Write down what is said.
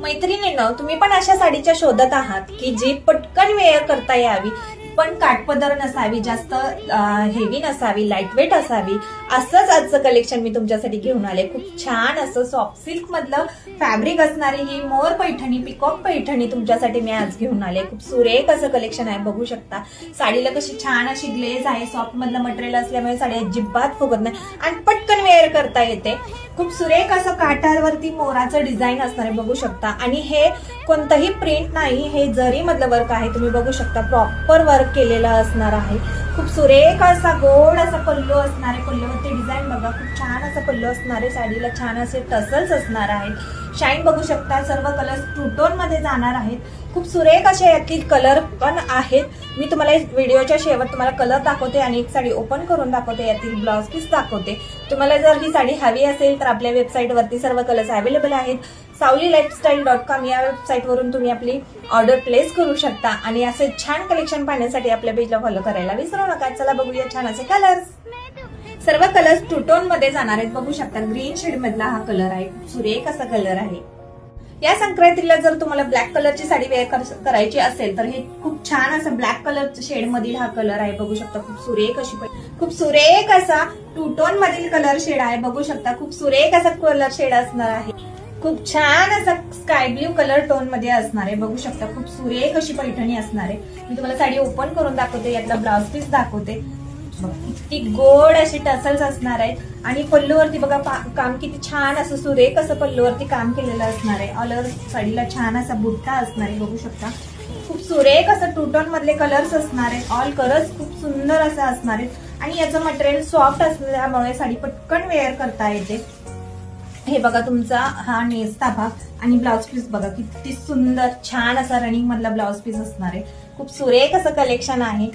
मैत्रिणींनो, तुम्ही पण अशा साडीच्या शोधत आहात की जी पटकन वेअर करता यावी, पण काठपदर नसावी, जास्त हेवी नसावी, लाईट वेट असावी, असंच आजचं कलेक्शन मी तुमच्यासाठी घेऊन आले। खूप छान असं सॉफ्ट सिल्क मधलं फॅब्रिक असणारी ही मोर पैठणी, पिकॉक पैठणी तुमच्यासाठी मी आज घेऊन आले। खूप सुरेख असं कलेक्शन आहे, बघू शकता। साडीला कशी छान अशी ग्लेज आहे, सॉफ्ट मधलं मटेरियल असल्यामुळे साडी अजिबात फुगत नाही आणि पटकन वेअर करता येते। खूप सुरेख असं काठावरती मोराचं डिझाईन असणार आहे, बघू शकता। आणि हे कोणतंही प्रिंट नाही, हे जरी मधलं वर्क आहे, तुम्ही बघू शकता प्रॉपर वर्क केलेलं असणार आहे। खूप सुरेख असा गोड असा पल्लू असणार आहे, पल्लूवरती डिझाईन बघा, खूप छान असा पल्लू असणार आहे। साडीला छान असे टसल्स असणार आहेत, शाईन बघू शकता। सर्व कलर्स टू टोन मध्ये जाणार आहेत। खूप सुरेख असे यातील कलर पण आहेत। मी तुम्हाला व्हिडिओच्या शेवट तुम्हाला कलर दाखवते आणि एक साडी ओपन करून दाखवते, यातील ब्लाउज पीस दाखवते। तुम्हाला जर ही साडी हवी असेल तर आपल्या वेबसाईट वरती सर्व कलर्स अवेलेबल आहेत। savlylifestyle.com या वेबसाईट वरून तुम्ही आपली ऑर्डर प्लेस करू शकता आणि असे छान कलेक्शन पाहण्यासाठी आपल्या पेजला फॉलो करायला विसरू नका। चला बघूया छान असे कलर्स। सर्व कलर्स टू टोन मध्ये जाणार आहेत, बघू शकता। ग्रीन शेड मधला हा कलर आहे, सुरेख असा कलर आहे। या संक्रांतीला जर तुम्हाला ब्लॅक कलरची साडी वेअर करायची असेल तर हे खूप छान असं ब्लॅक कलर शेड मधील हा कलर आहे, बघू शकता। खूप सुरेख अशी खूप सुरेख असा टू टोन मधील कलर शेड आहे, बघू शकता। खूप सुरेख असा कलर शेड असणार आहे, खूप छान असा स्काय ब्ल्यू कलर टोन मध्ये असणार आहे, बघू शकता। खूप सुरेख अशी पैठणी असणार आहे। मी तुम्हाला साडी ओपन करून दाखवते, यातला ब्लाउज पीस दाखवते। किती गोड अशी टसल्स असणार आहेत आणि पल्लूवरती बघा काम किती छान असं सुरेख असं पल्लूवरती काम केलेलं असणार आहे। ऑल ओव्हर साडीला छान असा बुट्टा असणार आहे, बघू शकता। खूप सुरेख असं टू टोन मधले कलर्स असणार आहेत, ऑल कलर्स खूप सुंदर असं असणार आहेत आणि याचं मटेरियल सॉफ्ट असल्यामुळे साडी पटकन वेअर करता येते। हे बघा तुमचा हा नेसता भाग आणि ब्लाउज पीस बघा किती सुंदर छान असा रनिंग मधला ब्लाउज पीस असणार आहे। खूप सुरेख असं कलेक्शन आहे।